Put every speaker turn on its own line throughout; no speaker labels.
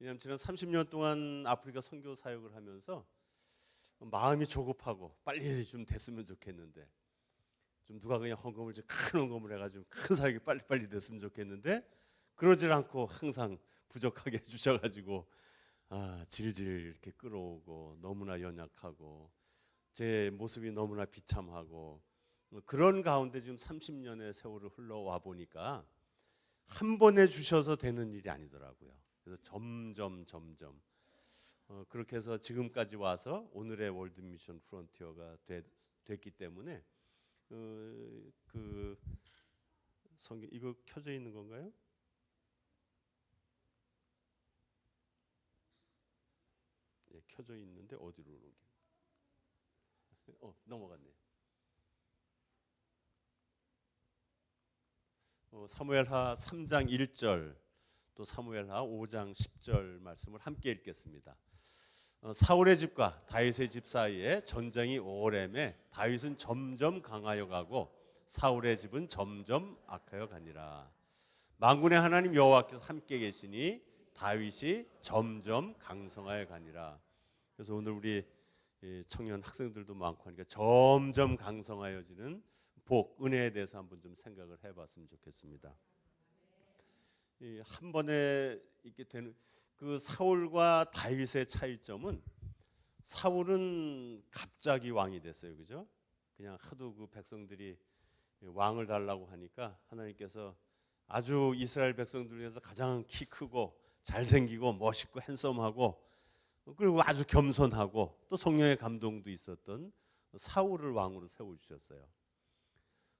왜냐하면 지난 30년 동안 아프리카 선교 사역을 하면서 마음이 조급하고 빨리 좀 됐으면 좋겠는데, 좀 누가 그냥 헌금을 좀 큰 헌금을 해가지고 큰 사역이 빨리 됐으면 좋겠는데 그러질 않고 항상 부족하게 해주셔가지고 질질 이렇게 끌어오고 너무나 연약하고 제 모습이 너무나 비참하고 그런 가운데 지금 30년의 세월을 흘러와 보니까 한 번에 주셔서 되는 일이 아니더라고요. 그래서 점점 그렇게 해서 지금까지 와서 오늘의 월드 미션 프론티어가 됐기 때문에 그 성경 이거 켜져 있는 건가요? 예, 켜져 있는데 어디로 오는 게? 넘어갔네. 사무엘하 3장 1절 또 사무엘하 5장 10절 말씀을 함께 읽겠습니다. 사울의 집과 다윗의 집 사이에 전쟁이 오래매 다윗은 점점 강하여 가고 사울의 집은 점점 악하여 가니라. 만군의 하나님 여호와께서 함께 계시니 다윗이 점점 강성하여 가니라. 그래서 오늘 우리 청년 학생들도 많고 하니까 점점 강성하여지는 복, 은혜에 대해서 한번 좀 생각을 해봤으면 좋겠습니다. 한 번에 있게 되는 그 사울과 다윗의 차이점은, 사울은 갑자기 왕이 됐어요, 그죠? 그냥 하도 그 백성들이 왕을 달라고 하니까 하나님께서 아주 이스라엘 백성들 중에서 가장 키 크고 잘생기고 멋있고 핸섬하고 그리고 아주 겸손하고 또 성령의 감동도 있었던 사울을 왕으로 세워주셨어요.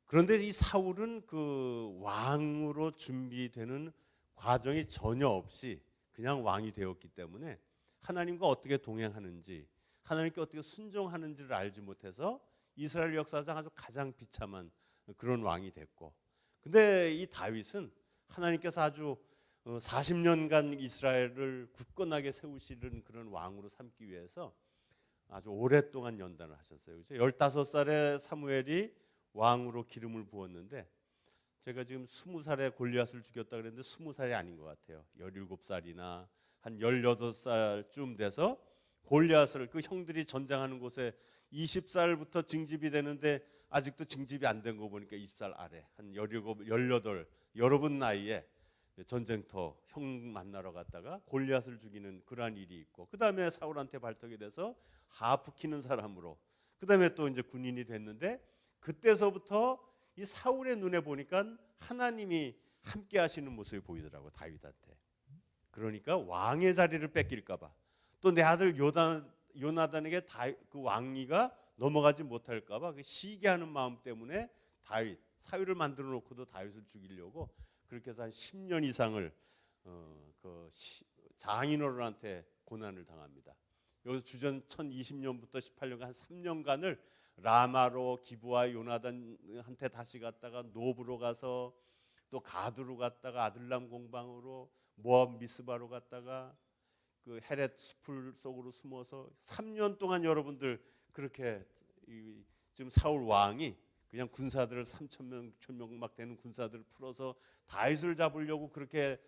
그런데 이 사울은 그 왕으로 준비되는 과정이 전혀 없이 그냥 왕이 되었기 때문에 하나님과 어떻게 동행하는지, 하나님께 어떻게 순종하는지를 알지 못해서 이스라엘 역사상 아주 가장 비참한 그런 왕이 됐고, 근데 이 다윗은 하나님께서 아주 40년간 이스라엘을 굳건하게 세우시는 그런 왕으로 삼기 위해서 아주 오랫동안 연단을 하셨어요. 그렇죠? 15살에 사무엘이 왕으로 기름을 부었는데, 제가 지금 20살에 골리앗을 죽였다 그랬는데 20살이 아닌 것 같아요. 17살이나 한 18살쯤 돼서 골리앗을, 그 형들이 전장하는 곳에 20살부터 징집이 되는데 아직도 징집이 안 된 거 보니까 20살 아래 한 17, 18 여러분 나이에 전쟁터 형 만나러 갔다가 골리앗을 죽이는 그러한 일이 있고, 그 다음에 사울한테 발탁이 돼서 하프 키는 사람으로, 그 다음에 또 이제 군인이 됐는데, 그때서부터 이 사울의 눈에 보니까 하나님이 함께 하시는 모습이 보이더라고, 다윗한테. 그러니까 왕의 자리를 뺏길까봐, 또 내 아들 요나단에게 그 왕위가 넘어가지 못할까봐 그 시기하는 마음 때문에 다윗, 사위를 만들어 놓고도 다윗을 죽이려고 그렇게 해서 한 10년 이상을 장인어른한테 고난을 당합니다. 여기서 주전 1020년부터 18년간 한 3년간을 라마로 기브와 요나단한테 다시 갔다가 노브로 가서 또 가드로 갔다가 아들람 공방으로 모압 미스바로 갔다가 그 헤렛 숲을 속으로 숨어서 3년 동안 여러분들 그렇게 지금 사울 왕이 그냥 군사들을 3,000명, 1,000명 막 되는 군사들을 풀어서 다윗을 잡으려고 그렇게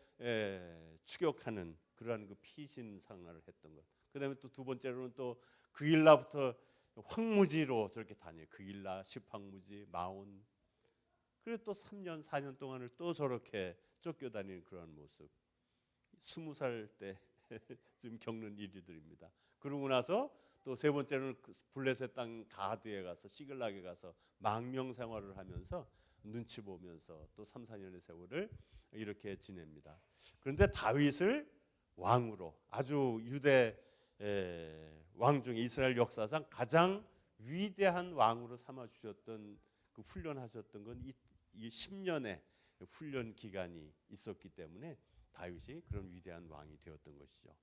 추격하는 그러한 그 피신상을 했던 것. 그다음에 또 두 번째로는 또 그일라부터 황무지로 저렇게 다녀요. 그일라, 십황무지, 마온. 그리고 또 3년, 4년 동안을 또 저렇게 쫓겨다니는 그런 모습. 20살 때 지금 겪는 일들입니다. 그러고 나서 또 세 번째는 블레셋 땅 가드에 가서 시글락에 가서 망명 생활을 하면서 눈치 보면서 또 3, 4년의 세월을 이렇게 지냅니다. 그런데 다윗을 왕으로, 아주 유대 왕 중에 이스라엘 역사상 가장 위대한 왕으로 삼아 주셨던, 그 훈련하셨던 건 이 10년의 훈련 기간이 있었기 때문에 다윗이 그런 위대한 왕이 되었던 것이죠.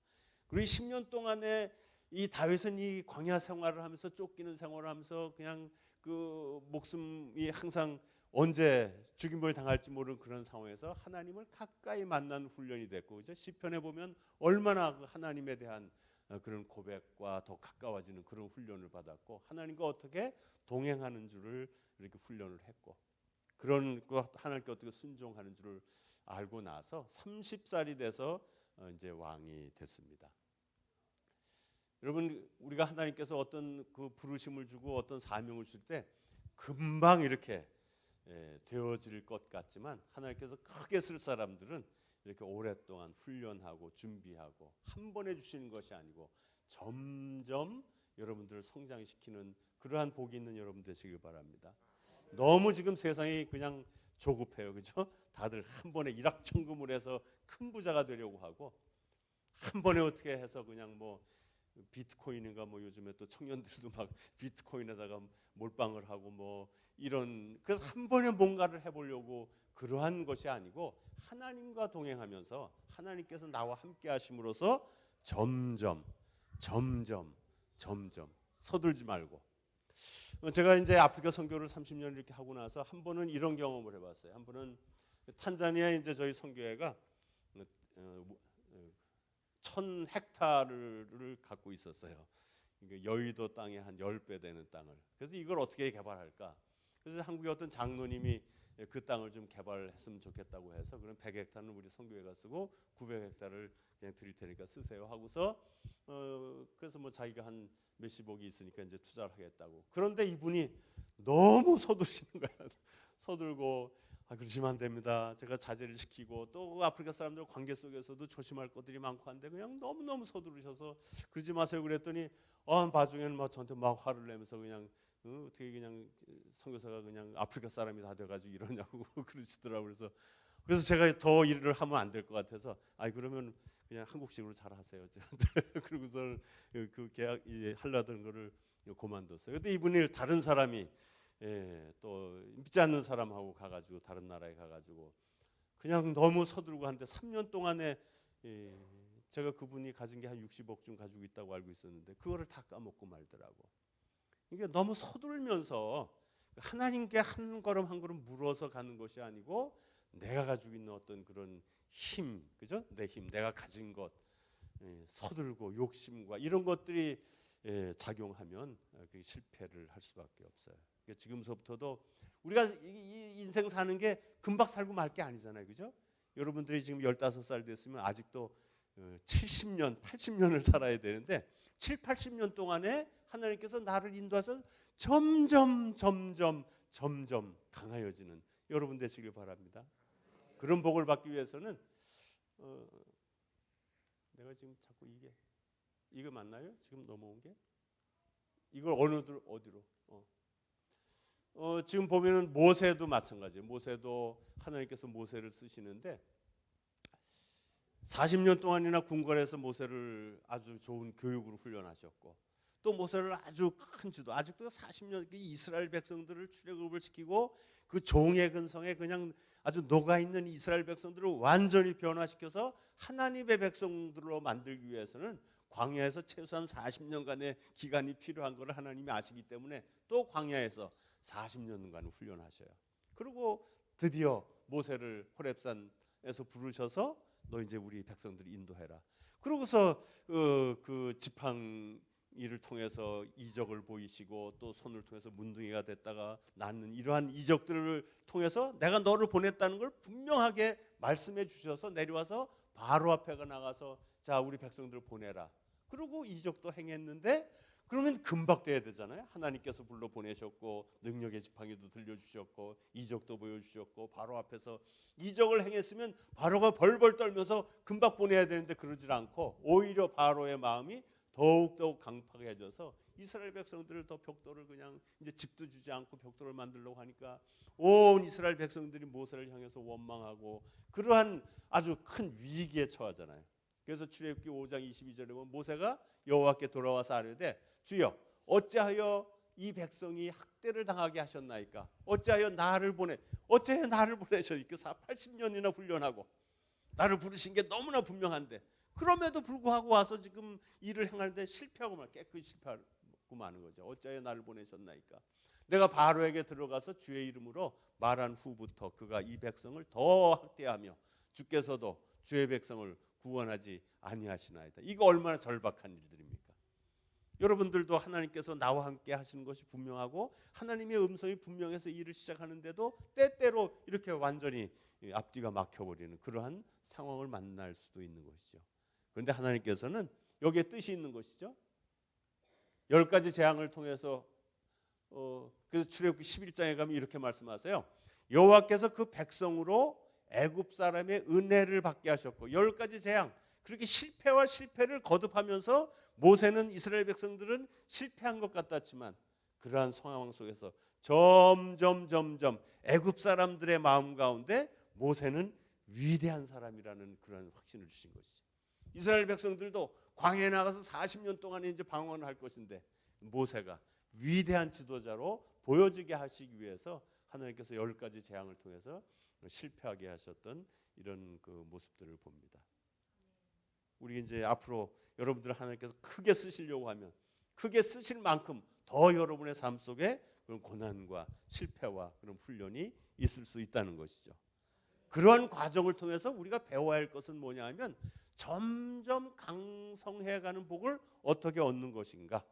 그리고 10년 동안에 이 다윗은 이 광야 생활을 하면서, 쫓기는 생활을 하면서 그냥 그 목숨이 항상 언제 죽임을 당할지 모르는 그런 상황에서 하나님을 가까이 만나는 훈련이 됐고, 그죠? 시편에 보면 얼마나 그 하나님에 대한 그런 고백과 더 가까워지는 그런 훈련을 받았고, 하나님과 어떻게 동행하는 줄을 이렇게 훈련을 했고, 그런 거 하나님께 어떻게 순종하는 줄을 알고 나서 30살이 돼서 이제 왕이 됐습니다. 여러분, 우리가 하나님께서 어떤 그 부르심을 주고 어떤 사명을 줄 때 금방 이렇게 되어질 것 같지만, 하나님께서 크게 쓸 사람들은 이렇게 오랫동안 훈련하고 준비하고 한 번에 주시는 것이 아니고 점점 여러분들을 성장시키는 그러한 복이 있는 여러분 되시길 바랍니다. 너무 지금 세상이 그냥 조급해요, 그죠? 다들 한 번에 일확천금을 해서 큰 부자가 되려고 하고, 한 번에 어떻게 해서 그냥 뭐 비트코인인가 뭐 요즘에 또 청년들도 막 비트코인에다가 몰빵을 하고 뭐 이런, 그래서 한 번에 뭔가를 해보려고, 그러한 것이 아니고 하나님과 동행하면서 하나님께서 나와 함께 하심으로써 점점 서둘지 말고. 제가 이제 아프리카 선교를 30년 이렇게 하고 나서 한 번은 이런 경험을 해봤어요. 한 번은 탄자니아 이제 저희 선교회가 1,000헥타르를 갖고 있었어요. 여의도 땅의 한 10배 되는 땅을. 그래서 이걸 어떻게 개발할까? 그래서 한국의 어떤 장로님이 그 땅을 좀 개발했으면 좋겠다고 해서, 그럼 100헥타르는 우리 선교회가 쓰고 900헥타르를 그냥 드릴 테니까 쓰세요 하고서 그래서 뭐 자기가 한 몇십억이 있으니까 이제 투자를 하겠다고. 그런데 이분이 너무 서두르시는 거야. 서둘고, 그러시면 안 됩니다. 제가 자제를 시키고, 또 아프리카 사람들 관계 속에서도 조심할 것들이 많고 한데 그냥 너무 서두르셔서 그러지 마세요 그랬더니 나중에는 막 저한테 막 화를 내면서 그냥 어떻게 그냥 선교사가 그냥 아프리카 사람이 다 돼가지고 이러냐고 그러시더라고요. 그래서 제가 더 일을 하면 안 될 것 같아서, 그러면 그냥 한국식으로 잘 하세요. 그러고서 그 계약 하려던 거를 그만뒀어요. 근데 이분이 다른 사람이 또 믿지 않는 사람하고 가가지고 다른 나라에 가가지고 그냥 너무 서두르고 한데 3년 동안에 제가 그분이 가진 게 한 60억쯤 가지고 있다고 알고 있었는데 그거를 다 까먹고 말더라고. 이게 너무 서둘면서 하나님께 한 걸음 한 걸음 물어서 가는 것이 아니고 내가 가지고 있는 어떤 그런 힘, 그죠? 내 힘, 내가 가진 것, 서둘고 욕심과 이런 것들이 작용하면 그게 실패를 할 수밖에 없어요. 그러니까 지금서부터도 우리가 이 인생 사는 게 금방 살고 말 게 아니잖아요, 그죠? 여러분들이 지금 15살 됐으면 아직도 70년, 80년을 살아야 되는데 7, 80년 동안에 하나님께서 나를 인도해서 점점 강하여지는 여러분 되시길 바랍니다. 그런 복을 받기 위해서는 내가 지금 자꾸 이게 맞나요? 지금 넘어온 게? 이걸 어디로? 지금 보면은 모세도 마찬가지예요. 모세도 하나님께서 모세를 쓰시는데 40년 동안이나 궁궐에서 모세를 아주 좋은 교육으로 훈련하셨고, 또 모세를 아주 큰 지도, 아직도 40년 이스라엘 백성들을 출애굽을 시키고 그 종의 근성에 그냥 아주 녹아 있는 이스라엘 백성들을 완전히 변화시켜서 하나님의 백성들로 만들기 위해서는 광야에서 최소한 40년간의 기간이 필요한 것을 하나님이 아시기 때문에 또 광야에서 40년간 훈련하셔요. 그리고 드디어 모세를 호렙산에서 부르셔서 너 이제 우리 백성들을 인도해라. 그러고서 그 지팡이를 통해서 이적을 보이시고 또 손을 통해서 문둥이가 됐다가 낳는 이러한 이적들을 통해서 내가 너를 보냈다는 걸 분명하게 말씀해 주셔서 내려와서 바로 앞에 나가서 자 우리 백성들을 보내라. 그리고 이적도 행했는데 그러면 금박돼야 되잖아요. 하나님께서 불러 보내셨고 능력의 지팡이도 들려주셨고 이적도 보여주셨고 바로 앞에서 이적을 행했으면 바로가 벌벌 떨면서 금박 보내야 되는데 그러질 않고 오히려 바로의 마음이 더욱더욱 강팍해져서 이스라엘 백성들을 더 벽돌을 그냥 이제 집도 주지 않고 벽돌을 만들려고 하니까 온 이스라엘 백성들이 모세를 향해서 원망하고 그러한 아주 큰 위기에 처하잖아요. 그래서 출애굽기 5장 22절에 보면 모세가 여호와께 돌아와서 아뢰되 주여 어찌하여 이 백성이 학대를 당하게 하셨나이까? 어찌하여 나를 보내셨나이까? 80년이나 훈련하고 나를 부르신 게 너무나 분명한데 그럼에도 불구하고 와서 지금 일을 행하는데 실패하고 깨끗이 실패하고 마는 거죠. 어찌하여 나를 보내셨나이까? 내가 바로에게 들어가서 주의 이름으로 말한 후부터 그가 이 백성을 더 학대하며 주께서도 주의 백성을 구원하지 아니하시나이다. 이거 얼마나 절박한 일들입니까? 여러분들도 하나님께서 나와 함께 하시는 것이 분명하고 하나님의 음성이 분명해서 일을 시작하는데도 때때로 이렇게 완전히 앞뒤가 막혀버리는 그러한 상황을 만날 수도 있는 것이죠. 그런데 하나님께서는 여기에 뜻이 있는 것이죠. 10가지 재앙을 통해서 그래서 출애굽기 11장에 가면 이렇게 말씀하세요. 여호와께서 그 백성으로 애굽 사람의 은혜를 받게 하셨고 10가지 재앙, 그렇게 실패와 실패를 거듭하면서 모세는 이스라엘 백성들은 실패한 것 같았지만 그러한 상황 속에서 점점 애굽 사람들의 마음 가운데 모세는 위대한 사람이라는 그런 확신을 주신 것이죠. 이스라엘 백성들도 광야에 나가서 40년 동안 이제 방황을 할 것인데 모세가 위대한 지도자로 보여지게 하시기 위해서 하나님께서 10가지 재앙을 통해서 실패하게 하셨던 이런 그 모습들을 봅니다. 우리 이제 앞으로 여러분들 하나님께서 크게 쓰시려고 하면 크게 쓰실 만큼 더 여러분의 삶 속에 그런 고난과 실패와 그런 훈련이 있을 수 있다는 것이죠. 그러한 과정을 통해서 우리가 배워야 할 것은 뭐냐 하면 점점 강성해가는 복을 어떻게 얻는 것인가.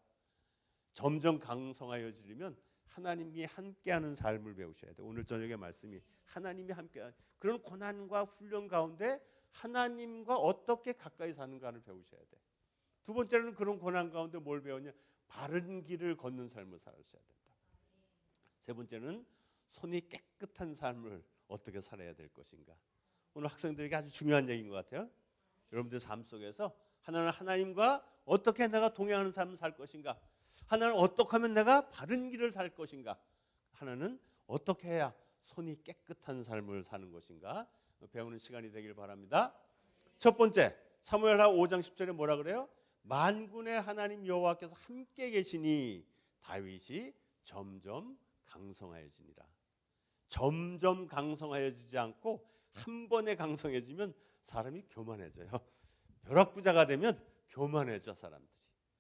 점점 강성하여지려면 하나님이 함께하는 삶을 배우셔야 돼요. 오늘 저녁의 말씀이 하나님이 함께하는 그런 고난과 훈련 가운데 하나님과 어떻게 가까이 사는가를 배우셔야 돼. 두 번째로는 그런 고난 가운데 뭘 배우냐? 바른 길을 걷는 삶을 살아셔야 된다. 세 번째는 손이 깨끗한 삶을 어떻게 살아야 될 것인가. 오늘 학생들에게 아주 중요한 얘기인 것 같아요. 여러분들 삶 속에서 하나는 하나님과 어떻게 내가 동행하는 삶을 살 것인가. 하나는 어떻게 하면 내가 바른 길을 살 것인가. 하나는 어떻게 해야 손이 깨끗한 삶을 사는 것인가. 배우는 시간이 되길 바랍니다. 첫 번째, 사무엘하 5장 10절에 뭐라 그래요? 만군의 하나님 여호와께서 함께 계시니 다윗이 점점 강성하여지니라. 점점 강성하여지지 않고 한 번에 강성해지면 사람이 교만해져요. 벼락부자가 되면 교만해져 사람들이.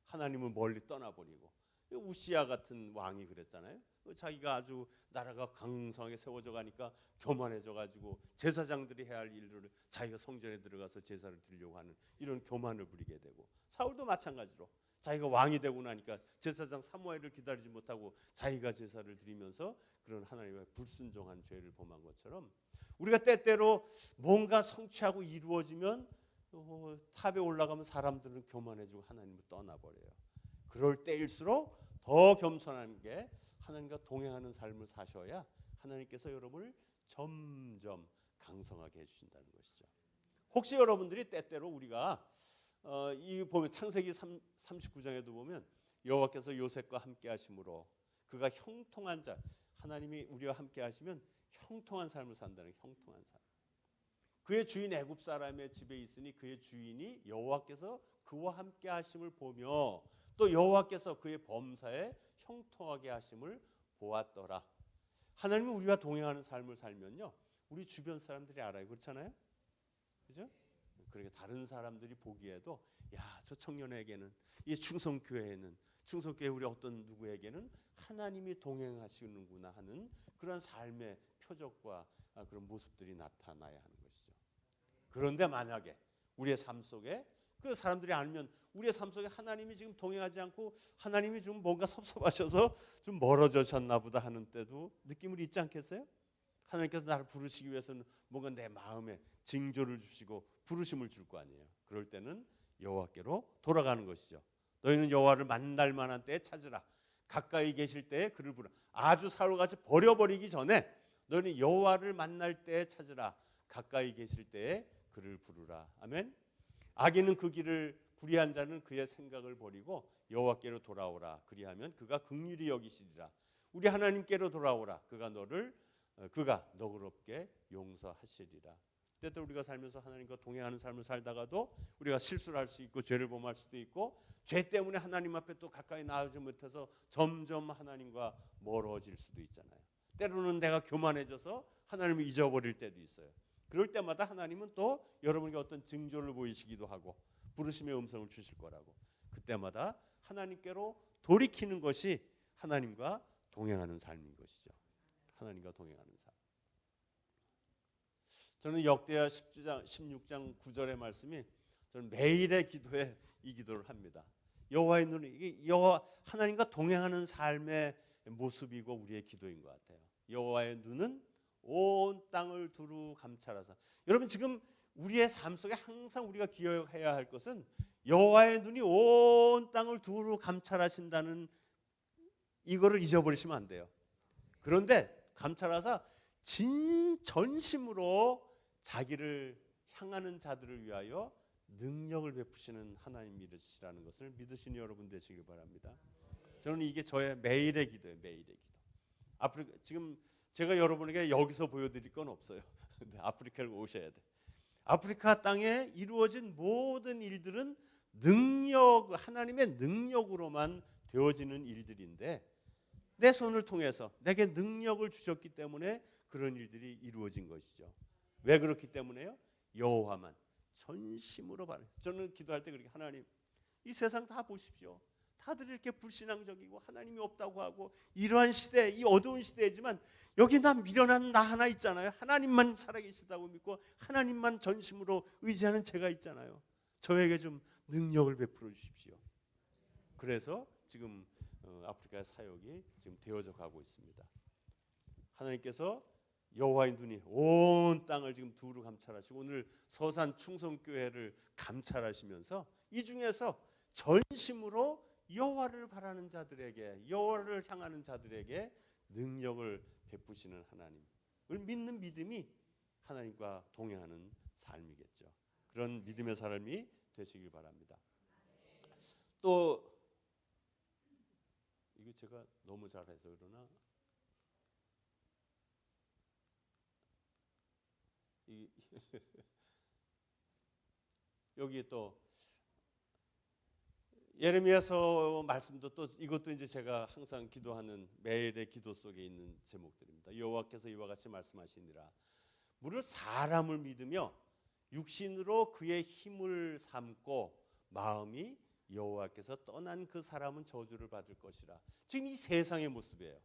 하나님을 멀리 떠나버리고. 우시야 같은 왕이 그랬잖아요. 자기가 아주 나라가 강성하게 세워져 가니까 교만해져 가지고 제사장들이 해야 할 일을 자기가 성전에 들어가서 제사를 드리려고 하는 이런 교만을 부리게 되고, 사울도 마찬가지로 자기가 왕이 되고 나니까 제사장 사무엘을 기다리지 못하고 자기가 제사를 드리면서 그런 하나님의 불순종한 죄를 범한 것처럼 우리가 때때로 뭔가 성취하고 이루어지면 탑에 올라가면 사람들은 교만해지고 하나님을 떠나버려요. 그럴 때일수록 더 겸손한 게 하나님과 동행하는 삶을 사셔야 하나님께서 여러분을 점점 강성하게 해주신다는 것이죠. 혹시 여러분들이 때때로 우리가 이 보면 창세기 39장에도 보면 여호와께서 요셉과 함께 하심으로 그가 형통한 자, 하나님이 우리와 함께 하시면 형통한 삶을 산다는, 형통한 삶. 그의 주인 애굽 사람의 집에 있으니 그의 주인이 여호와께서 그와 함께 하심을 보며 또 여호와께서 그의 범사에 형통하게 하심을 보았더라. 하나님이 우리와 동행하는 삶을 살면요, 우리 주변 사람들이 알아요. 그렇잖아요? 그죠? 그러니까 다른 사람들이 보기에도 야, 저 청년에게는, 이 충성교회에는, 충성교회 우리 어떤 누구에게는 하나님이 동행하시는구나 하는 그런 삶의 표적과 그런 모습들이 나타나야 하는 것이죠. 그런데 만약에 우리의 삶 속에 그 사람들이 알면 우리의 삶 속에 하나님이 지금 동행하지 않고 하나님이 좀 뭔가 섭섭하셔서 좀 멀어지셨나 보다 하는 때도 느낌을 잊지 않겠어요? 하나님께서 나를 부르시기 위해서는 뭔가 내 마음에 징조를 주시고 부르심을 줄 거 아니에요. 그럴 때는 여호와께로 돌아가는 것이죠. 너희는 여호와를 만날 만한 때에 찾으라. 가까이 계실 때에 그를 부르라. 아주 사울같이 버려버리기 전에 너희는 여호와를 만날 때에 찾으라. 가까이 계실 때에 그를 부르라. 아멘. 악인은 그 길을, 불의한 자는 그의 생각을 버리고 여호와께로 돌아오라. 그리하면 그가 긍휼히 여기시리라. 우리 하나님께로 돌아오라. 그가 너그럽게 용서하시리라. 때때로 우리가 살면서 하나님과 동행하는 삶을 살다가도 우리가 실수를 할 수 있고 죄를 범할 수도 있고, 죄 때문에 하나님 앞에 또 가까이 나아오지 못해서 점점 하나님과 멀어질 수도 있잖아요. 때로는 내가 교만해져서 하나님을 잊어버릴 때도 있어요. 그럴 때마다 하나님은 또 여러분에게 어떤 징조를 보이시기도 하고 부르심의 음성을 주실 거라고. 그때마다 하나님께로 돌이키는 것이 하나님과 동행하는 삶인 것이죠. 하나님과 동행하는 삶. 저는 역대하 16장 9절의 말씀이 저는 매일의 기도에 이 기도를 합니다. 여호와의 눈이, 이게 여호와 하나님과 동행하는 삶의 모습이고 우리의 기도인 것 같아요. 여호와의 눈은 온 땅을 두루 감찰하사. 여러분 지금 우리의 삶 속에 항상 우리가 기억해야 할 것은 여호와의 눈이 온 땅을 두루 감찰하신다는 이거를 잊어버리시면 안 돼요. 그런데 감찰하사 전심으로 자기를 향하는 자들을 위하여 능력을 베푸시는 하나님이시라는 것을 믿으시는 여러분 되시길 바랍니다. 저는 이게 저의 매일의 기도예요. 매일의 기도. 아프리카 지금 제가 여러분에게 여기서 보여드릴 건 없어요. 근데 아프리카를 오셔야 돼. 아프리카 땅에 이루어진 모든 일들은 하나님의 능력으로만 되어지는 일들인데 내 손을 통해서 내게 능력을 주셨기 때문에 그런 일들이 이루어진 것이죠. 왜 그렇기 때문에요? 여호와만 전심으로 바라. 저는 기도할 때 그렇게 하나님 이 세상 다 보십시오. 다들 이렇게 불신앙적이고 하나님이 없다고 하고 이러한 시대, 이 어두운 시대이지만 여기 나 미련한 나 하나 있잖아요. 하나님만 살아계시다고 믿고 하나님만 전심으로 의지하는 제가 있잖아요. 저에게 좀 능력을 베풀어 주십시오. 그래서 지금 아프리카의 사역이 지금 되어져 가고 있습니다. 하나님께서 여호와의 눈이 온 땅을 지금 두루 감찰하시고 오늘 서산 충성교회를 감찰하시면서 이 중에서 전심으로 여호와를 바라는 자들에게 여호와를 향하는 자들에게 능력을 베푸시는 하나님을 믿는 믿음이 하나님과 동행하는 삶이겠죠. 그런 믿음의 삶이 되시길 바랍니다. 또 이거 제가 너무 잘해서 그러나 여기 또 예레미야서 말씀도 또 이것도 이제 제가 항상 기도하는 매일의 기도 속에 있는 제목들입니다. 여호와께서 이와 같이 말씀하시니라. 무릇 사람을 믿으며 육신으로 그의 힘을 삼고 마음이 여호와께서 떠난 그 사람은 저주를 받을 것이라. 지금 이 세상의 모습이에요.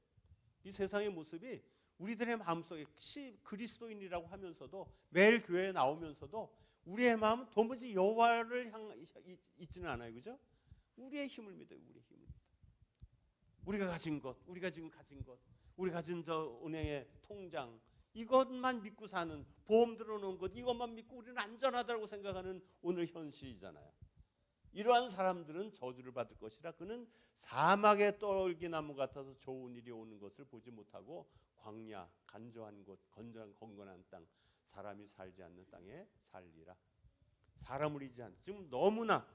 이 세상의 모습이 우리들의 마음속에 그리스도인이라고 하면서도 매일 교회에 나오면서도 우리의 마음은 도무지 여호와를 향해 있지는 않아요. 그죠? 우리의 힘을 믿어요. 우리의 힘을 믿어요. 우리가 가진 것, 우리가 지금 가진 것, 우리가 가진 저 은행의 통장 이것만 믿고 사는 보험 들어놓은 것 이것만 믿고 우리는 안전하다고 생각하는 오늘 현실이잖아요. 이러한 사람들은 저주를 받을 것이라. 그는 사막의 떨기나무 같아서 좋은 일이 오는 것을 보지 못하고 광야, 간조한 곳, 건건한 땅, 사람이 살지 않는 땅에 살리라. 사람을 의지한 지금 너무나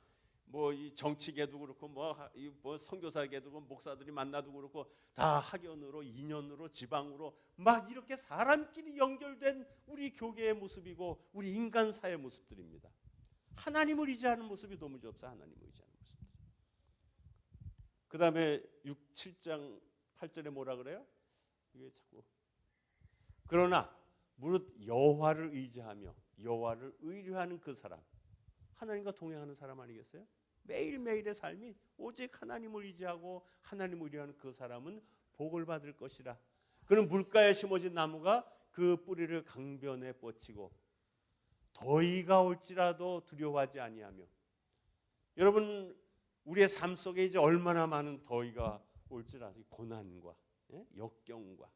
뭐 이 정치계도 그렇고 뭐 선교사계도 그렇고 목사들이 만나도 그렇고 다 학연으로 인연으로 지방으로 막 이렇게 사람끼리 연결된 우리 교계의 모습이고 우리 인간 사회 모습들입니다. 하나님을 의지하는 모습이 너무 없어. 하나님을 의지하는 모습들. 그 다음에 7장 8절에 뭐라 그래요? 이게 자꾸 그러나 무릇 여호와를 의지하며 여호와를 의뢰하는 그 사람 하나님과 동행하는 사람 아니겠어요? 매일매일의 삶이 오직 하나님을 의지하고 하나님을 의뢰하는 그 사람은 복을 받을 것이라. 그는 물가에 심어진 나무가 그 뿌리를 강변에 뻗치고 더위가 올지라도 두려워하지 아니하며. 여러분 우리의 삶 속에 이제 얼마나 많은 더위가 올지라도 고난과 역경과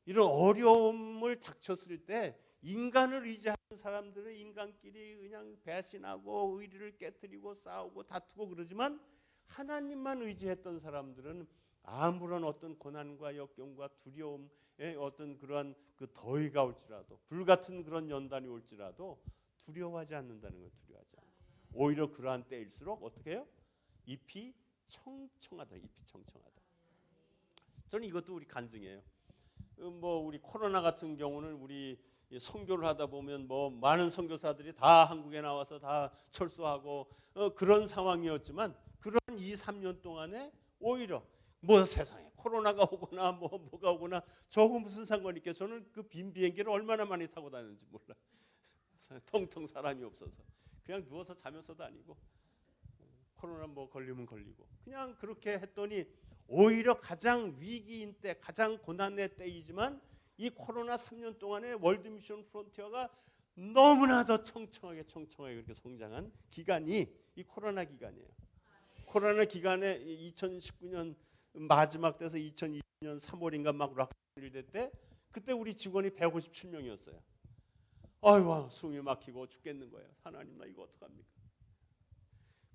이런 어려움을 닥쳤을 때 인간을 의지하는 사람들은 인간끼리 그냥 배신하고 의리를 깨뜨리고 싸우고 다투고 그러지만 하나님만 의지했던 사람들은 아무런 어떤 고난과 역경과 두려움의 어떤 그러한 그 더위가 올지라도 불같은 그런 연단이 올지라도 두려워하지 않는다는 걸 두려워하지 않고 오히려 그러한 때일수록 어떻게 해요? 잎이 청청하다. 잎이 청청하다. 저는 이것도 우리 간증이에요. 뭐 우리 코로나 같은 경우는 우리 선교를 하다 보면 뭐 많은 선교사들이 다 한국에 나와서 다 철수하고 그런 상황이었지만 그런 2, 3년 동안에 오히려 뭐 세상에 코로나가 오거나 뭐가 오거나 저거 무슨 상관이 있겠어요. 저는 그 빈 비행기를 얼마나 많이 타고 다녔는지 몰라. 텅텅 사람이 없어서 그냥 누워서 자면서도 아니고 코로나 뭐 걸리면 걸리고 그냥 그렇게 했더니 오히려 가장 위기인 때 가장 고난의 때이지만 이 코로나 3년 동안에 월드미션 프론티어가 너무나 더 청청하게 그렇게 성장한 기간이 이 코로나 기간이에요. 코로나 기간에 2019년 마지막 돼서 2020년 3월인가 막 락다운이 됐대. 그때 우리 직원이 157명이었어요. 아이고 숨이 막히고 죽겠는 거예요. 하나님 나 이거 어떡합니까?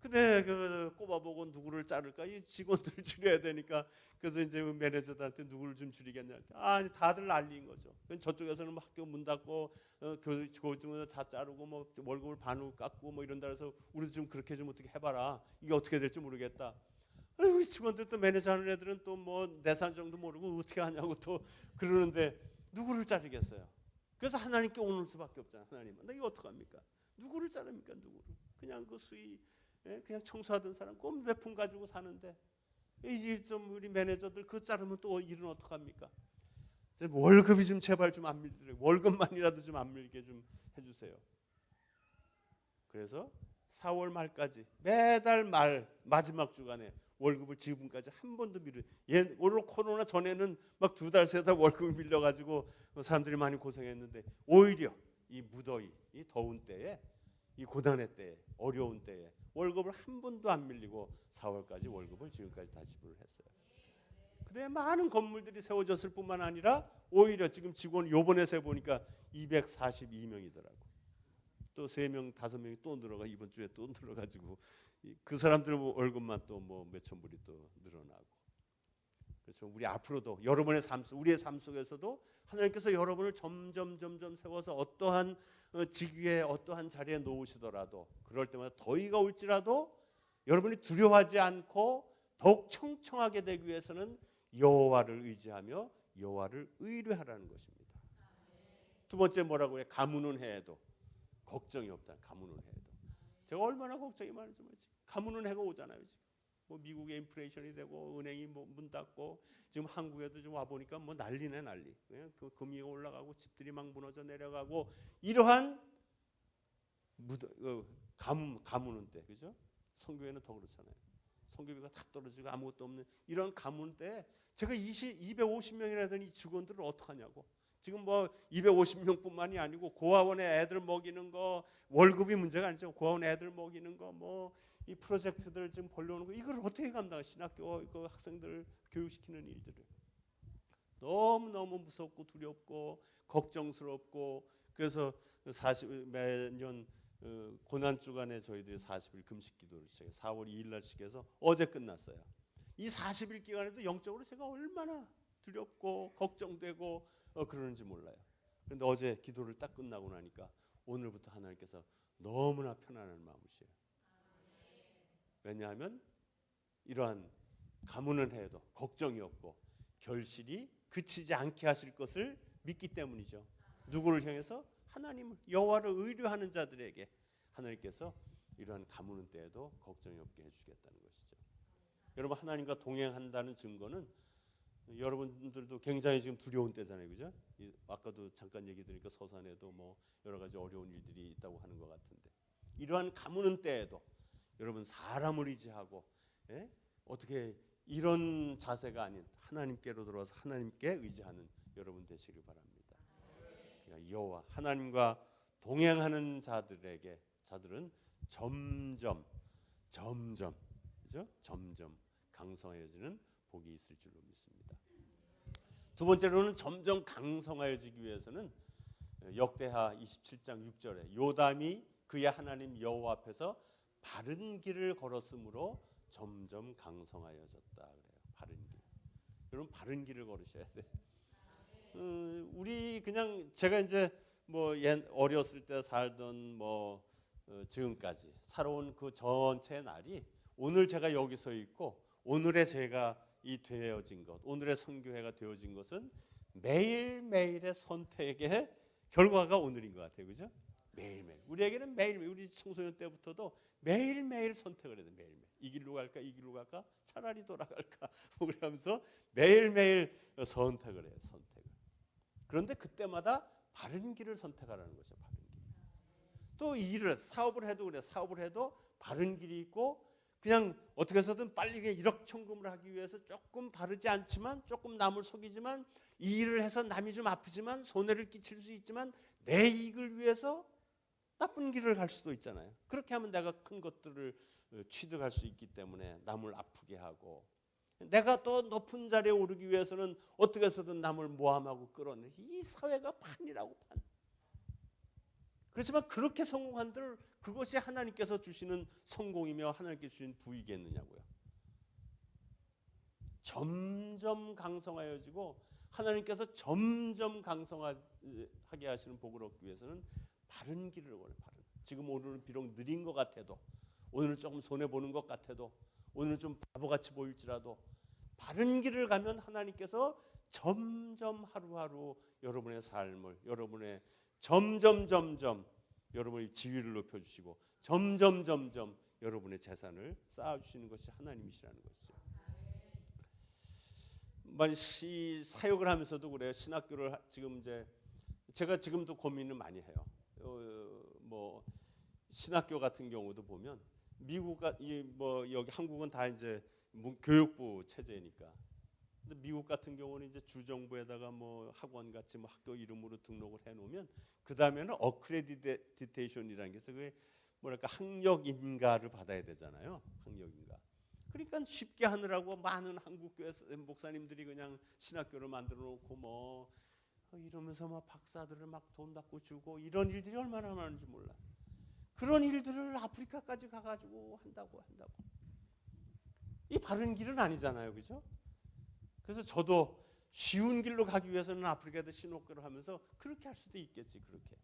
근데 그 꼽아보고 누구를 자를까? 이 직원들을 줄여야 되니까 그래서 이제 매니저들한테 누구를 좀 줄이겠냐? 아니 다들 난리인 거죠. 저쪽에서는 뭐 학교 문 닫고 교직원들 다 자르고 뭐 월급을 반으로 깎고 뭐 이런다 해서 우리도 좀 그렇게 좀 어떻게 해봐라. 이게 어떻게 될지 모르겠다. 우리 직원들 또 매니저 하는 애들은 또 뭐 내산 정도 모르고 어떻게 하냐고 또 그러는데 누구를 자르겠어요? 그래서 하나님께 오는 수밖에 없잖아요. 하나님은 나 이거 어떡합니까? 누구를 자릅니까? 누구를? 그냥 그 수위 그냥 청소하던 사람 꼭 몇 푼 가지고 사는데 이제 좀 우리 매니저들 그 자르면 또 일은 어떡합니까? 월급이 좀 제발 좀 안 밀더라고요. 월급만이라도 좀 안 밀게 좀 해주세요. 그래서 4월 말까지 매달 말 마지막 주간에 월급을 지금까지 한 번도 원래 코로나 전에는 막 2달 3달 월급을 밀려가지고 사람들이 많이 고생했는데 오히려 이 무더위, 이 더운 때에 이 고난의 때에 어려운 때에 월급을 한 번도 안 밀리고 4월까지 월급을 지금까지 다 지불을 했어요. 그때 많은 건물들이 세워졌을 뿐만 아니라 오히려 지금 직원 요번에 세 보니까 242명이더라고. 또 3명, 5명이 또 늘어가 이번 주에 또 늘어가지고 그 사람들 월급만 또 뭐 몇천 불이 또 늘어나고. 그렇죠. 우리 앞으로도 여러분의 삶, 우리의 삶 속에서도 하나님께서 여러분을 점점 세워서 어떠한 직위에 어떠한 자리에 놓으시더라도 그럴 때마다 더위가 올지라도 여러분이 두려워하지 않고 더욱 청청하게 되기 위해서는 여호와를 의지하며 여호와를 의뢰하라는 것입니다. 두 번째 뭐라고 해? 가문은 해도 걱정이 없다. 가문은 해도 제가 얼마나 걱정이 많은지 모르지. 가문은 해가 오잖아요. 지금 뭐 미국에 인플레이션이 되고 은행이 뭐 문 닫고 지금 한국에도 좀 와 보니까 뭐 난리네 난리. 그 금리가 올라가고 집들이 막 무너져 내려가고 이러한 가문은 때 그죠? 성교회는 더 그렇잖아요. 성교비가 다 떨어지고 아무것도 없는 이런 가문 때 제가 250명이라던 이 직원들을 어떡하냐고. 지금 뭐 250명뿐만이 아니고 고아원에 애들 먹이는 거 월급이 문제가 아니죠. 고아원에 애들 먹이는 거 뭐 이 프로젝트들 지금 벌려오는 거 이걸 어떻게 감당해? 신학교 그 학생들 교육시키는 일들을 너무 무섭고 두렵고 걱정스럽고 그래서 매년 고난 주간에 저희들이 40일 금식 기도를 시작해요. 4월 2일 날 시작해서 어제 끝났어요. 이 40일 기간에도 영적으로 제가 얼마나 두렵고 걱정되고 그러는지 몰라요. 그런데 어제 기도를 딱 끝나고 나니까 오늘부터 하나님께서 너무나 편안한 마음이시에요. 왜냐하면 이러한 가문은 해도 걱정이 없고 결실이 그치지 않게 하실 것을 믿기 때문이죠. 누구를 향해서? 하나님을 여호와를 의뢰하는 자들에게 하나님께서 이러한 가문은 때에도 걱정이 없게 해주겠다는 것이죠. 여러분 하나님과 동행한다는 증거는 여러분들도 굉장히 지금 두려운 때잖아요, 그죠? 아까도 잠깐 얘기 드리니까 서산에도 뭐 여러 가지 어려운 일들이 있다고 하는 것 같은데 이러한 가문은 때에도 여러분 사람을 의지하고 어떻게 이런 자세가 아닌 하나님께로 들어와서 하나님께 의지하는 여러분 되시길 바랍니다. 그러니까 여호와 하나님과 동행하는 자들은 점점 그죠? 점점 강성해지는 복이 있을 줄로 믿습니다. 두 번째로는 점점 강성해지기 위해서는 역대하 27장 6절에 요담이 그의 하나님 여호와 앞에서 바른 길을 걸었으므로 점점 강성하여졌다 그래요. 바른 길. 여러분 바른 길을 걸으셔야 돼. 우리 그냥 제가 이제 뭐 어렸을 때 살던 뭐 지금까지 살아온 그 전체 날이 오늘 제가 여기 서 있고 오늘의 제가 이 되어진 것, 오늘의 선교회가 되어진 것은 매일매일의 선택의 결과가 오늘인 것 같아요. 그죠? 매일매일. 우리에게는 매일매일 우리 청소년 때부터도 매일매일 선택을 해야 돼. 매일매일. 이 길로 갈까? 이 길로 갈까? 차라리 돌아갈까? 그러면서 매일매일 선택을 해요. 선택을. 그런데 그때마다 바른 길을 선택하라는 거죠. 바른 길. 또 일을 사업을 해도 그래. 사업을 해도 바른 길이 있고 그냥 어떻게 해서든 빨리 일확천금을 하기 위해서 조금 바르지 않지만 조금 남을 속이지만 이 일을 해서 남이 좀 아프지만 손해를 끼칠 수 있지만 내 이익을 위해서 나쁜 길을 갈 수도 있잖아요. 그렇게 하면 내가 큰 것들을 취득할 수 있기 때문에 남을 아프게 하고 내가 또 높은 자리에 오르기 위해서는 어떻게 해서든 남을 모함하고 끌어내. 이 사회가 판이라고 판. 그렇지만 그렇게 성공한들 그것이 하나님께서 주시는 성공이며 하나님께서 주신 부이겠느냐고요. 점점 강성하여지고 하나님께서 점점 강성하게 하시는 복을 얻기 위해서는 바른 길을 원해요. 지금 오늘은 비록 느린 것 같아도, 오늘은 조금 손해 보는 것 같아도, 오늘은 좀 바보같이 보일지라도 바른 길을 가면 하나님께서 점점 하루하루 여러분의 삶을, 여러분의 점점 여러분의 지위를 높여주시고 점점 여러분의 재산을 쌓아주시는 것이 하나님이시라는 것이죠. 이 사역을 하면서도 그래요. 신학교를 지금 이제 제가 지금도 고민을 많이 해요. 뭐 신학교 같은 경우도 보면 뭐 여기 한국은 다 이제 교육부 체제니까. 근데 미국 같은 경우는 이제 주정부에다가 뭐 학원 같이 뭐 학교 이름으로 등록을 해놓으면 그 다음에는 어크레디테이션이라는 게 있어요. 그게 뭐랄까 학력 인가를 받아야 되잖아요. 학력 인가. 그러니까 쉽게 하느라고 많은 한국 교회 목사님들이 그냥 신학교를 만들어 놓고 뭐 이러면서 막 박사들을 막 돈 받고 주고 이런 일들이 얼마나 많은지 몰라. 그런 일들을 아프리카까지 가가지고 한다고. 이 바른 길은 아니잖아요, 그죠? 그래서 저도 쉬운 길로 가기 위해서는 아프리카에서 신학교를 하면서 그렇게 할 수도 있겠지, 그렇게.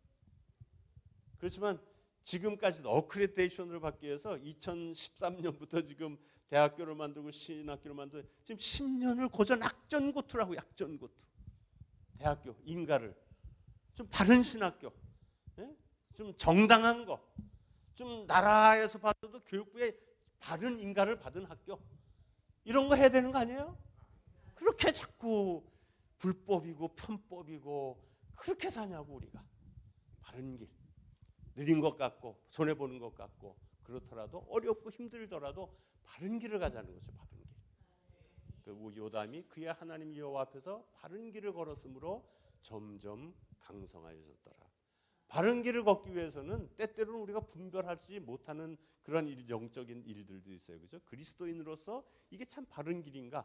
그렇지만 지금까지도 어크레디테이션을 받기 위해서 2013년부터 지금 대학교를 만들고 신학교를 만들고 지금 10년을 고전 약전고투라고 약전고투. 대학교 인가를 좀 바른 신학교, 좀 정당한 거, 좀 나라에서 받아도 교육부에 바른 인가를 받은 학교 이런 거 해야 되는 거 아니에요? 그렇게 자꾸 불법이고 편법이고 그렇게 사냐고 우리가. 바른 길, 느린 것 같고 손해 보는 것 같고 그렇더라도 어렵고 힘들더라도 바른 길을 가자는 거죠. 바른 길. 그 요담이 그의 하나님 여호와 앞에서 바른 길을 걸었으므로 점점 강성하여졌더라. 바른 길을 걷기 위해서는 때때로는 우리가 분별하지 못하는 그런 영적인 일들도 있어요. 그죠? 그리스도인으로서 이게 참 바른 길인가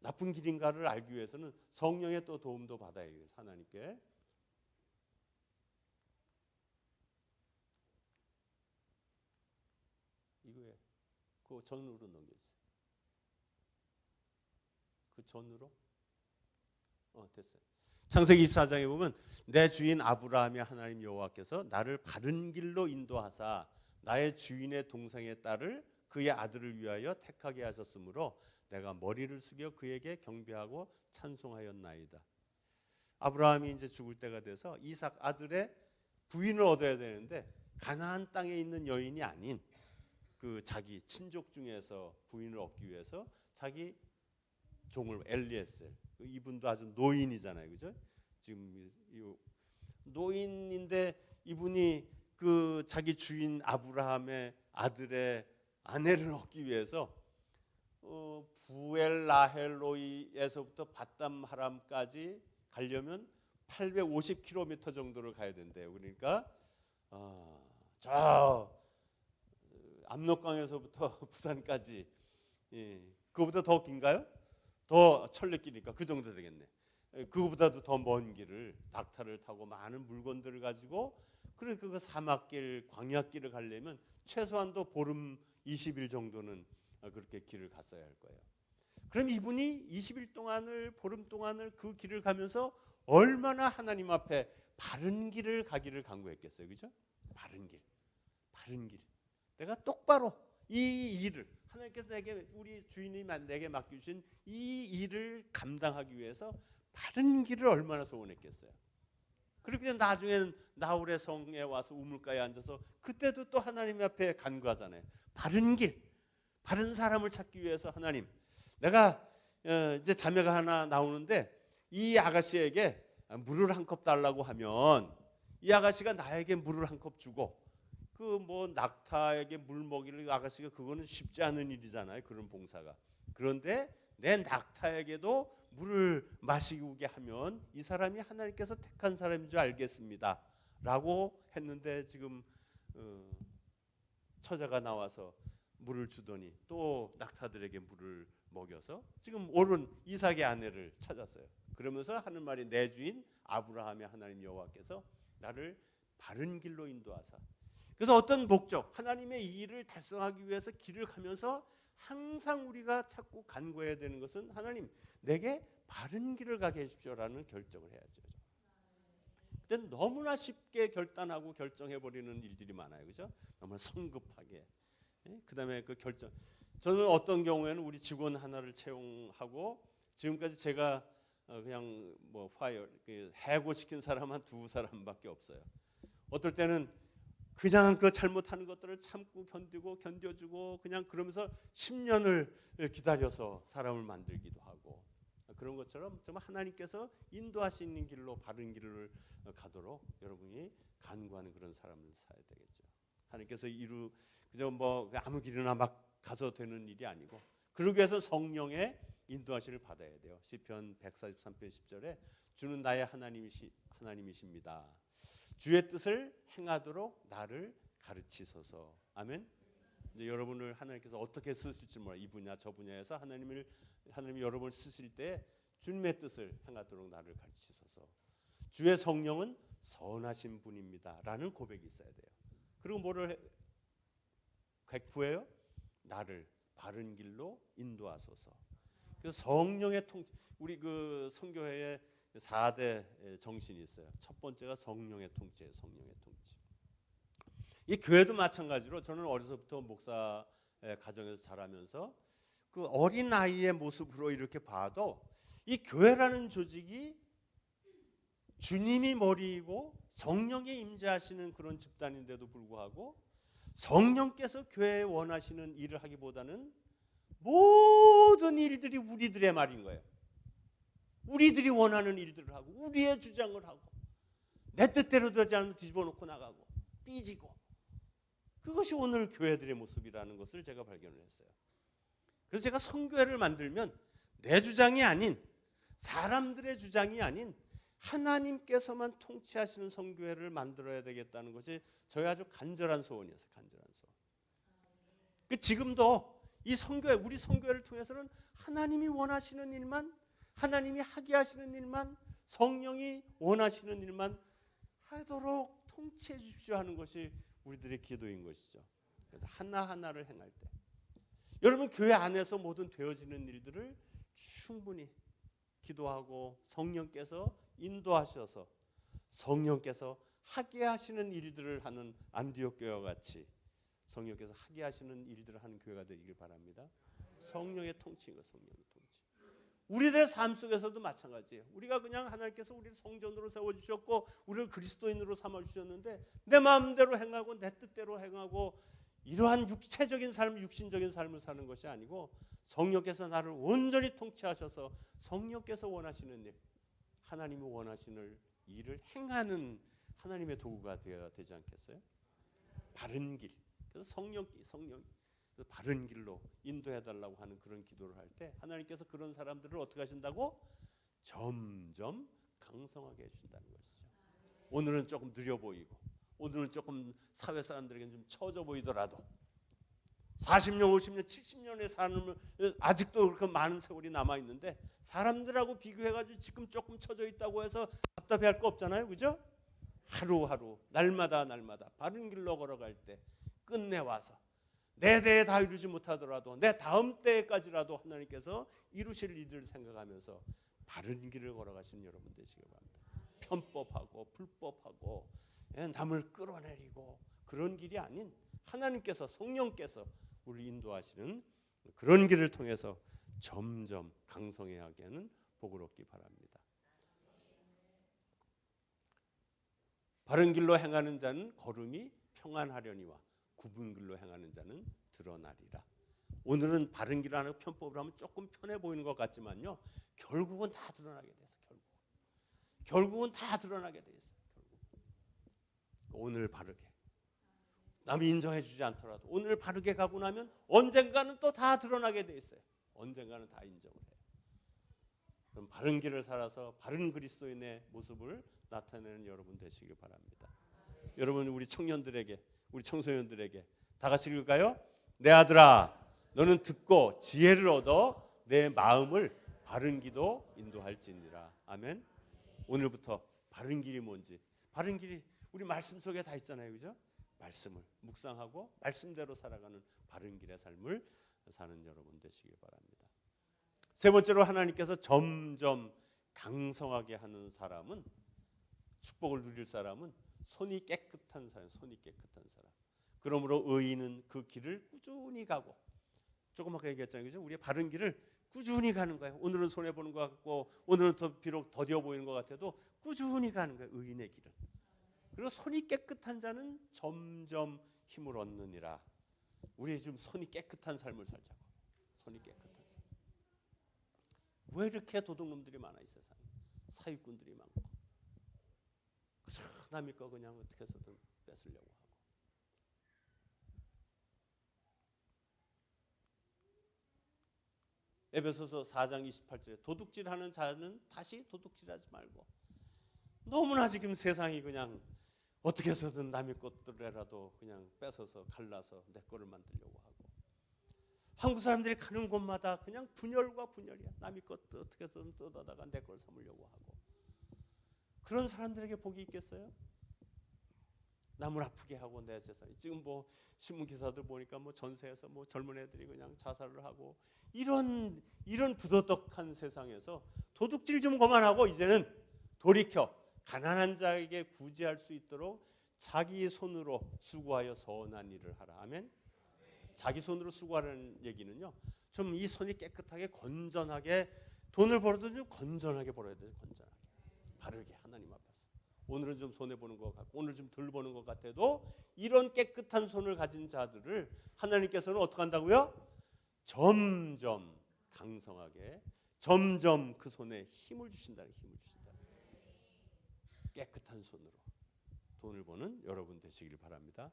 나쁜 길인가를 알기 위해서는 성령의 또 도움도 받아야 해요. 하나님께. 이거에 그 전으로 넘겨주세요. 그 전으로 됐어요. 창세기 24장에 보면 내 주인 아브라함의 하나님 여호와께서 나를 바른 길로 인도하사 나의 주인의 동생의 딸을 그의 아들을 위하여 택하게 하셨으므로 내가 머리를 숙여 그에게 경배하고 찬송하였나이다. 아브라함이 이제 죽을 때가 돼서 이삭 아들의 부인을 얻어야 되는데 가나안 땅에 있는 여인이 아닌 그 자기 친족 중에서 부인을 얻기 위해서 자기 종을 엘리에셀, 이분도 아주 노인이잖아요, 그죠? 지금 노인인데 이분이 그 자기 주인 아브라함의 아들의 아내를 얻기 위해서 부엘라헬로이에서부터 바담하람까지 가려면 850km 정도를 가야 된대요. 그러니까 저 압록강에서부터 부산까지 그거보다 더 긴가요? 더 철쭉길이니까 그 정도 되겠네. 그거보다도 더 먼 길을 낙타를 타고 많은 물건들을 가지고 그 사막길, 광야길을 가려면 최소한도 보름 20일 정도는 그렇게 길을 갔어야 할 거예요. 그럼 이분이 20일 동안을 보름 동안을 그 길을 가면서 얼마나 하나님 앞에 바른 길을 가기를 간구했겠어요, 그죠? 바른 길. 내가 똑바로 이 일을 하나님께서 내게 우리 주인이 내게 맡겨주신 이 일을 감당하기 위해서 바른 길을 얼마나 소원했겠어요. 그렇게 나중에는 나홀의 성에 와서 우물가에 앉아서 그때도 또 하나님 앞에 간구하잖아요. 바른 길, 바른 사람을 찾기 위해서 하나님, 내가 이제 자매가 하나 나오는데 이 아가씨에게 물을 한 컵 달라고 하면 이 아가씨가 나에게 물을 한 컵 주고 그 뭐 낙타에게 물 먹이를 아가씨가 그거는 쉽지 않은 일이잖아요. 그런 봉사가. 그런데 내 낙타에게도 물을 마시게 하면 이 사람이 하나님께서 택한 사람인 줄 알겠습니다. 라고 했는데 지금 처자가 나와서 물을 주더니 또 낙타들에게 물을 먹여서 지금 옳은 이삭의 아내를 찾았어요. 그러면서 하는 말이 내 주인 아브라함의 하나님 여호와께서 나를 바른 길로 인도하사. 그래서 어떤 목적, 하나님의 이 일을 달성하기 위해서 길을 가면서 항상 우리가 찾고 간구해야 되는 것은 하나님 내게 바른 길을 가게 해주십시오라는 결정을 해야죠. 근데 너무나 쉽게 결단하고 결정해버리는 일들이 많아요. 그죠? 너무 성급하게. 그다음에 그 결정. 저는 어떤 경우에는 우리 직원 하나를 채용하고 지금까지 제가 그냥 뭐 파이어 해고시킨 사람 한 두 사람밖에 없어요. 어떨 때는 그냥 그 잘못하는 것들을 참고 견디고 견뎌주고 그냥 그러면서 10년을 기다려서 사람을 만들기도 하고 그런 것처럼 정말 하나님께서 인도하시는 길로 바른 길을 가도록 여러분이 간구하는 그런 사람을 사야 되겠죠. 하나님께서 그저 뭐 아무 길이나 막 가서 되는 일이 아니고 그러기 위해서 성령의 인도하심을 받아야 돼요. 시편 143편 10절에 주는 나의 하나님이십니다. 주의 뜻을 행하도록 나를 가르치소서. 아멘. 이제 여러분을 하나님께서 어떻게 쓰실지 몰라. 이 분야 저 분야에서 하나님이 여러분을 쓰실 때 주님의 뜻을 행하도록 나를 가르치소서. 주의 성령은 선하신 분입니다라는 고백이 있어야 돼요. 그리고 뭐를 구해요? 나를 바른 길로 인도하소서. 그래서 성령의 우리 그 선교회의 4대 정신이 있어요. 첫 번째가 성령의 통치예요. 성령의 통치. 이 교회도 마찬가지로 저는 어려서부터 목사 가정에서 자라면서 그 어린 아이의 모습으로 이렇게 봐도 이 교회라는 조직이 주님이 머리이고 성령이 임재하시는 그런 집단인데도 불구하고 성령께서 교회에 원하시는 일을 하기보다는 모든 일들이 우리들의 말인 거예요. 우리들이 원하는 일들을 하고 우리의 주장을 하고 내 뜻대로 되지 않으면 뒤집어 놓고 나가고 삐지고 그것이 오늘 교회들의 모습이라는 것을 제가 발견을 했어요. 그래서 제가 선교회를 만들면 내 주장이 아닌 사람들의 주장이 아닌 하나님께서만 통치하시는 선교회를 만들어야 되겠다는 것이 저희 아주 간절한 소원이었어요. 간절한 소원. 지금도 이 선교회, 우리 선교회를 통해서는 하나님이 원하시는 일만, 하나님이 하게 하시는 일만, 성령이 원하시는 일만 하도록 통치해 주십시오 하는 것이 우리들의 기도인 것이죠. 그래서 하나하나를 행할 때 여러분 교회 안에서 모든 되어지는 일들을 충분히 기도하고 성령께서 인도하셔서 성령께서 하게 하시는 일들을 하는 안디옥 교회와 같이 성령께서 하게 하시는 일들을 하는 교회가 되기를 바랍니다. 성령의 통치인 것, 성령의 통치. 우리들의 삶 속에서도 마찬가지예요. 우리가 그냥 하나님께서 우리를 성전으로 세워주셨고 우리를 그리스도인으로 삼아주셨는데 내 마음대로 행하고 내 뜻대로 행하고 이러한 육체적인 삶, 육신적인 삶을 사는 것이 아니고 성령께서 나를 온전히 통치하셔서 성령께서 원하시는 일, 하나님이 원하시는 일을 행하는 하나님의 도구가 되어야 되지 않겠어요? 바른 길. 그래서 성령 바른 길로 인도해달라고 하는 그런 기도를 할 때 하나님께서 그런 사람들을 어떻게 하신다고? 점점 강성하게 해주신다는 것이죠. 오늘은 조금 느려 보이고 오늘은 조금 사회 사람들에게는 좀 처져 보이더라도 40년, 50년, 70년의 삶을 아직도 그렇게 많은 세월이 남아있는데 사람들하고 비교해가지고 지금 조금 처져 있다고 해서 답답해할 거 없잖아요. 그죠? 하루하루 날마다 바른 길로 걸어갈 때 끝내 와서 내 대에 다 이루지 못하더라도 내 다음 때까지라도 하나님께서 이루실 일을 생각하면서 바른 길을 걸어가시는 여러분 되시기 바랍니다. 편법하고 불법하고 남을 끌어내리고 그런 길이 아닌 하나님께서 성령께서 우리를 인도하시는 그런 길을 통해서 점점 강성하게 하는 복을 얻기 바랍니다. 바른 길로 행하는 자는 걸음이 평안하려니와 굽은 길로 행하는 자는 드러나리라. 오늘은 바른 길을 하는 편법을 하면 조금 편해 보이는 것 같지만요. 결국은 다 드러나게 돼서 결국은 다 드러나게 돼 있어요. 오늘 바르게 남이 인정해 주지 않더라도 오늘 바르게 가고 나면 언젠가는 또 다 드러나게 돼 있어요. 언젠가는 다 인정을 해요. 그럼 바른 길을 살아서 바른 그리스도인의 모습을 나타내는 여러분 되시길 바랍니다. 여러분 우리 청년들에게 우리 청소년들에게 다 같이 읽을까요? 내 아들아 너는 듣고 지혜를 얻어 내 마음을 바른 길로 인도할지니라. 아멘. 오늘부터 바른 길이 뭔지 바른 길이 우리 말씀 속에 다 있잖아요, 그죠? 말씀을 묵상하고 말씀대로 살아가는 바른 길의 삶을 사는 여러분 되시기 바랍니다. 세 번째로 하나님께서 점점 강성하게 하는 사람은, 축복을 누릴 사람은 손이 깨끗한 사람, 손이 깨끗한 사람. 그러므로 의인은 그 길을 꾸준히 가고, 조금 아까 얘기했잖아요, 그죠? 우리의 바른 길을 꾸준히 가는 거예요. 오늘은 손해 보는 것 같고, 오늘은 비록 더디어 보이는 것 같아도 꾸준히 가는 거예요, 의인의 길은. 그리고 손이 깨끗한 자는 점점 힘을 얻느니라. 우리 좀 손이 깨끗한 삶을 살자고. 손이 깨끗한 삶. 왜 이렇게 도둑놈들이 많아 이 세상에? 사기꾼들이 많고, 남의 거 그냥 어떻게 해서든 뺏으려고 하고. 에베소서 4장 28절에 도둑질하는 자는 다시 도둑질하지 말고. 너무나 지금 세상이 그냥 어떻게 해서든 남의 것들이라도 그냥 뺏어서 갈라서 내 거를 만들려고 하고, 한국 사람들이 가는 곳마다 그냥 분열과 분열이야. 남의 것도 어떻게 해서든 뜯어다가 내 걸 삼으려고 하고. 그런 사람들에게 복이 있겠어요? 남을 아프게 하고 내 재산. 지금 뭐 신문 기사들 보니까 뭐 전세에서 뭐 젊은 애들이 그냥 자살을 하고, 이런 부도덕한 세상에서 도둑질 좀 그만하고 이제는 돌이켜 가난한 자에게 구제할 수 있도록 자기 손으로 수고하여 선한 일을 하라. 아멘. 자기 손으로 수고하라는 얘기는요, 좀 이 손이 깨끗하게 건전하게, 돈을 벌어도 좀 건전하게 벌어야 돼요. 건전하게, 바르게 하나님 앞에서. 오늘은 좀 손해 보는 것 같고, 오늘 좀 덜 버는 것 같아도 이런 깨끗한 손을 가진 자들을 하나님께서는 어떻게 한다고요? 점점 강성하게, 점점 그 손에 힘을 주신다는, 힘을 주신다. 깨끗한 손으로 돈을 버는 여러분 되시길 바랍니다.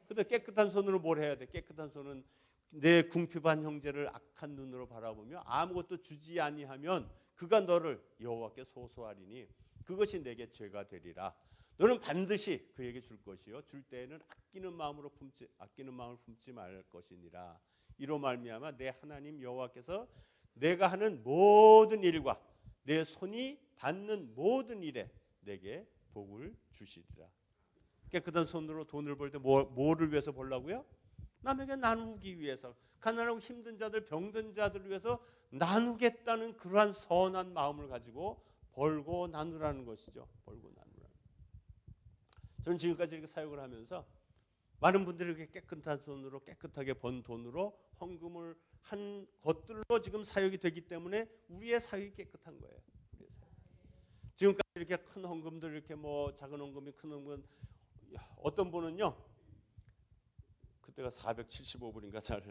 근데 깨끗한 손으로 뭘 해야 돼? 깨끗한 손은 내 궁핍한 형제를 악한 눈으로 바라보며 아무것도 주지 아니하면 그가 너를 여호와께 소소하리니 그것이 내게 죄가 되리라. 너는 반드시 그에게 줄 것이요 줄 때에는 아끼는 마음을 품지 말 것이니라. 이로 말미암아 내 하나님 여호와께서 내가 하는 모든 일과 내 손이 닿는 모든 일에 내게 복을 주시리라. 깨끗한 손으로 돈을 벌 때 뭐를 위해서 벌라고요? 남에게 나누기 위해서, 가난하고 힘든 자들, 병든 자들을 위해서 나누겠다는 그러한 선한 마음을 가지고 벌고 나누라는 것이죠. 벌고 나누라는. 저는 지금까지 이렇게 사역을 하면서 많은 분들이 이렇게 깨끗한 손으로, 깨끗하게 번 돈으로 헌금을 한 것들로 지금 사역이 되기 때문에 우리의 사역이 깨끗한 거예요. 우리의 사역. 지금까지 이렇게 큰 헌금들, 이렇게 뭐 작은 헌금이 큰 헌금, 어떤 분은요, 그때가 475불인가 잘,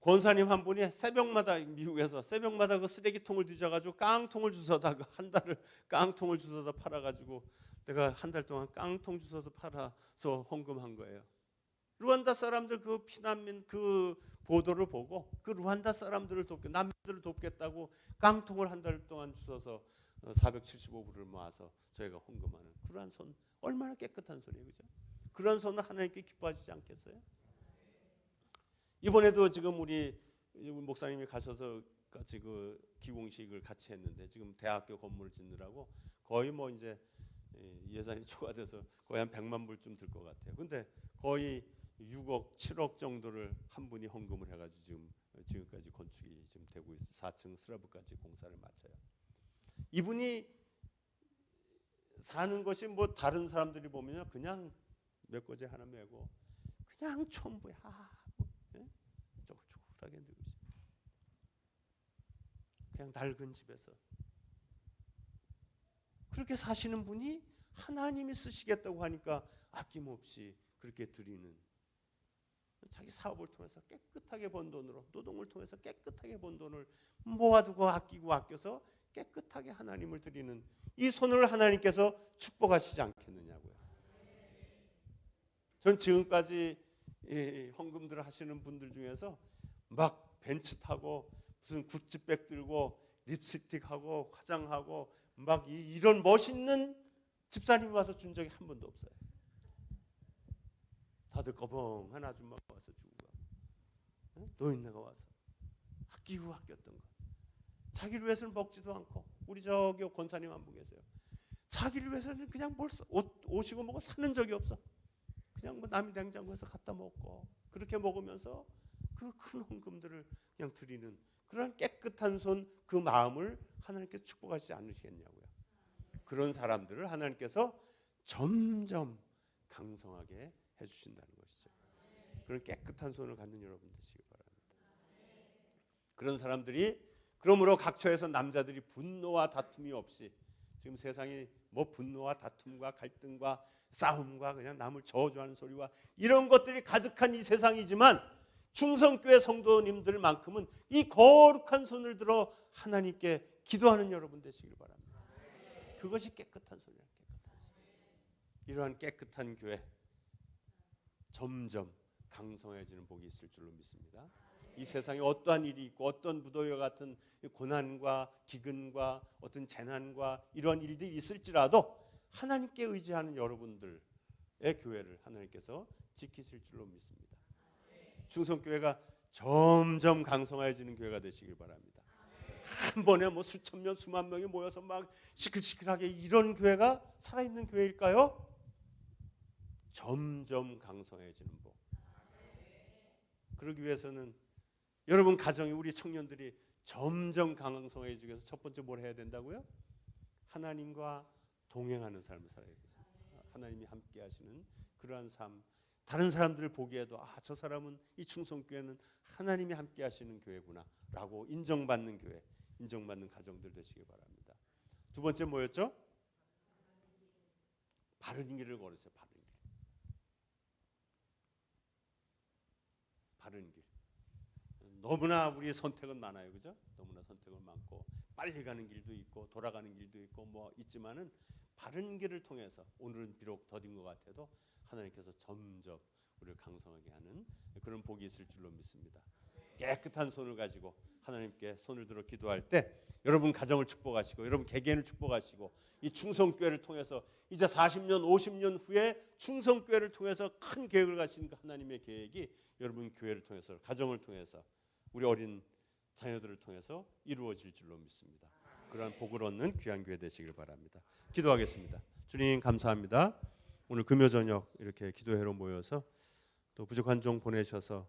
권사님 한 분이 새벽마다, 미국에서 새벽마다 그 쓰레기통을 뒤져가지고 깡통을 주워다 한 달을 깡통을 주워다 팔아가지고 내가 한 달 동안 깡통 주워서 팔아서 헌금한 거예요. 루안다 사람들 그 피난민 그 보도를 보고 그 루안다 사람들을 난민들을 돕겠다고 깡통을 한 달 동안 주워서 475불을 모아서 저희가 헌금하는 그러한 손, 얼마나 깨끗한 손이에요, 그죠? 그런 손은 하나님께 기뻐하시지 않겠어요? 이번에도 지금 우리 목사님이 가셔서 같이 그 기공식을 같이 했는데, 지금 대학교 건물을 짓느라고 거의 뭐 이제 예산이 초과돼서 거의 한 100만 불쯤 들 것 같아요. 근데 거의 6억, 7억 정도를 한 분이 헌금을 해가지고 지금까지 건축이 지금 되고 있어요. 4층 슬라브까지 공사를 마쳐요. 이분이 사는 것이 뭐 다른 사람들이 보면 그냥 몇 거지 하나 메고 그냥 촌부야. 쪼글쪼글하게 늘고 있어요. 그냥 낡은 집에서 그렇게 사시는 분이 하나님이 쓰시겠다고 하니까 아낌없이 그렇게 드리는, 자기 사업을 통해서 깨끗하게 번 돈으로, 노동을 통해서 깨끗하게 번 돈을 모아두고 아껴서 깨끗하게 하나님을 드리는 이 손을 하나님께서 축복하시지 않겠느냐고요. 전 지금까지 헌금들을 하시는 분들 중에서 막 벤츠 타고 무슨 구찌백 들고 립스틱하고 화장하고 막 이런 멋있는 집사님이 와서 준 적이 한 번도 없어요. 다들 꺼벙한 아줌마가 와서 주고 가고, 노인네가 와서 아끼고 아꼈던 거, 자기를 위해서는 먹지도 않고. 우리 저기 권사님 한 분 계세요. 자기를 위해서는 그냥 옷이고 뭐고 사는 적이 없어. 그냥 뭐 남의 냉장고에서 갖다 먹고 그렇게 먹으면서 그 큰 헌금들을 그냥 드리는 그런 깨끗한 손, 그 마음을 하나님께서 축복하시지 않으시겠냐고요. 그런 사람들을 하나님께서 점점 강성하게 해주신다는 것이죠. 그런 깨끗한 손을 갖는 여러분 되시기 바랍니다. 그런 사람들이 그러므로 각처에서 남자들이 분노와 다툼이 없이, 지금 세상이 뭐 분노와 다툼과 갈등과 싸움과 그냥 남을 저주하는 소리와 이런 것들이 가득한 이 세상이지만 충성교회 성도님들만큼은 이 거룩한 손을 들어 하나님께 기도하는 여러분 되시길 바랍니다. 그것이 깨끗한 손이에요. 깨끗한 손. 이러한 깨끗한 교회 점점 강성해지는 복이 있을 줄로 믿습니다. 이 세상에 어떠한 일이 있고 어떤 무더위와 같은 고난과 기근과 어떤 재난과 이런 일들이 있을지라도 하나님께 의지하는 여러분들의 교회를 하나님께서 지키실 줄로 믿습니다. 충성교회가 점점 강성해지는 교회가 되시길 바랍니다. 한 번에 뭐 수천 명, 수만 명이 모여서 막 시끌시끌하게 이런 교회가 살아있는 교회일까요? 점점 강성해지는 복. 그러기 위해서는 여러분 가정이, 우리 청년들이 점점 강성해지기 위해서 첫 번째 뭘 해야 된다고요? 하나님과 동행하는 삶을 살아야겠죠. 하나님이 함께 하시는 그러한 삶. 다른 사람들 보기에도 저 사람은, 이 충성교회는 하나님이 함께 하시는 교회구나 라고 인정받는 교회, 인정받는 가정들 되시기 바랍니다. 두 번째 뭐였죠? 바른 길을 걸으세요. 바른 길. 바른 길. 너무나 우리의 선택은 많아요, 그죠? 너무나 선택은 많고 빨리 가는 길도 있고 돌아가는 길도 있고 뭐 있지만은 바른 길을 통해서 오늘은 비록 더딘 것 같아도 하나님께서 점점 우리를 강성하게 하는 그런 복이 있을 줄로 믿습니다. 깨끗한 손을 가지고 하나님께 손을 들어 기도할 때 여러분 가정을 축복하시고 여러분 개개인을 축복하시고 이 충성교회를 통해서 이제 40년 50년 후에 충성교회를 통해서 큰 계획을 가신 하나님의 계획이 여러분 교회를 통해서, 가정을 통해서, 우리 어린 자녀들을 통해서 이루어질 줄로 믿습니다. 그러한 복을 얻는 귀한 교회 되시길 바랍니다. 기도하겠습니다. 주님 감사합니다. 오늘 금요 저녁 이렇게 기도회로 모여서 또 부족한 종 보내셔서